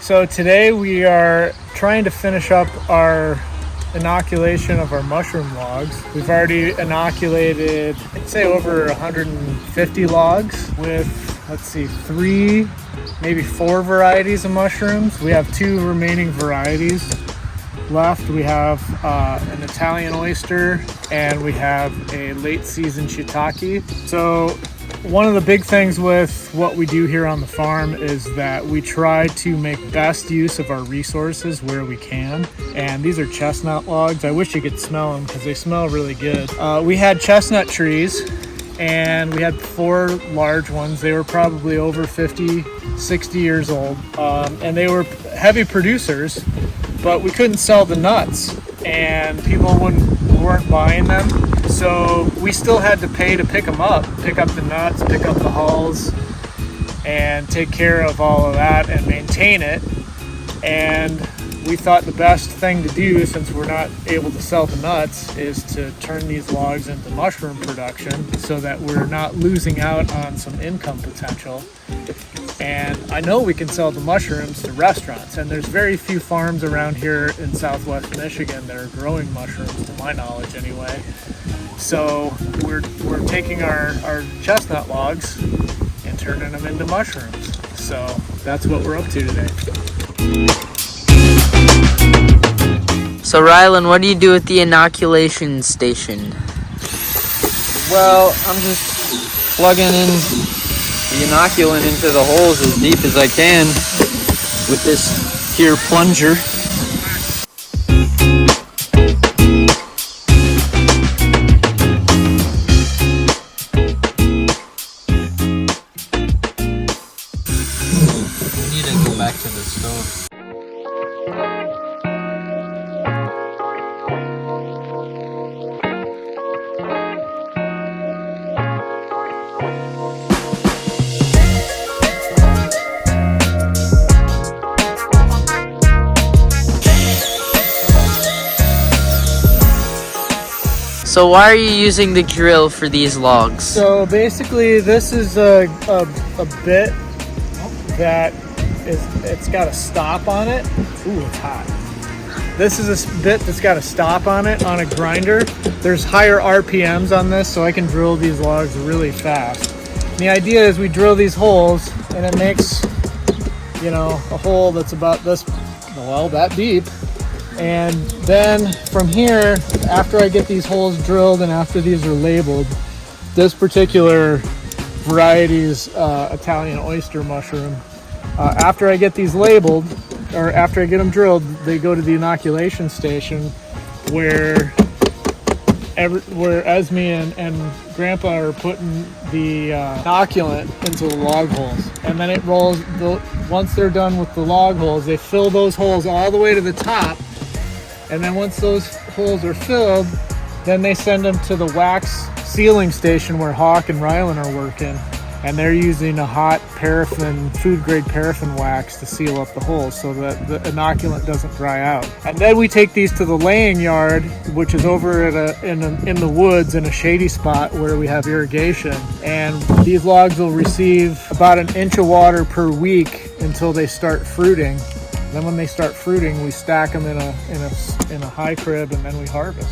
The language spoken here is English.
So today we are trying to finish up our inoculation of our mushroom logs. We've already inoculated, I'd say, over 150 logs with, 3, maybe 4 varieties of mushrooms. We have 2 remaining varieties left. We have an Italian oyster and we have a late season shitake. So one of the big things with what we do here on the farm is that we try to make best use of our resources where we can. And these are chestnut logs. I wish you could smell them because they smell really good. We had chestnut trees and we had 4 large ones. They were probably over 50, 60 years old. And they were heavy producers, but we couldn't sell the nuts and people weren't buying them. So we still had to pay to pick them up, pick up the nuts, pick up the hulls, and take care of all of that and maintain it. And we thought the best thing to do, since we're not able to sell the nuts, is to turn these logs into mushroom production so that we're not losing out on some income potential. And I know we can sell the mushrooms to restaurants, and there's very few farms around here in Southwest Michigan that are growing mushrooms, to my knowledge anyway. So we're taking our chestnut logs and turning them into mushrooms. So that's what we're up to today. So Rylan, what do you do with the inoculation station? Well, I'm just plugging in the inoculant into the holes as deep as I can with this here plunger. We need to go back to the stove. So why are you using the drill for these logs? So basically this is a bit that it's got a stop on it. Ooh, it's hot. This is a bit that's got a stop on it on a grinder. There's higher RPMs on this, so I can drill these logs really fast. And the idea is we drill these holes and it makes, a hole that's about that deep. And then from here, after I get these holes drilled and after these are labeled, this particular variety's Italian oyster mushroom, after I get these labeled, or after I get them drilled, they go to the inoculation station where Esme and Grandpa are putting the inoculant into the log holes. And then it rolls, once they're done with the log holes, they fill those holes all the way to the top. And then once those holes are filled, then they send them to the wax sealing station where Hawk and Rylan are working. And they're using a hot paraffin, food grade paraffin wax to seal up the holes so that the inoculant doesn't dry out. And then we take these to the laying yard, which is over at in the woods in a shady spot where we have irrigation. And these logs will receive about 1 inch of water per week until they start fruiting. Then when they start fruiting, we stack them in a high crib and then we harvest.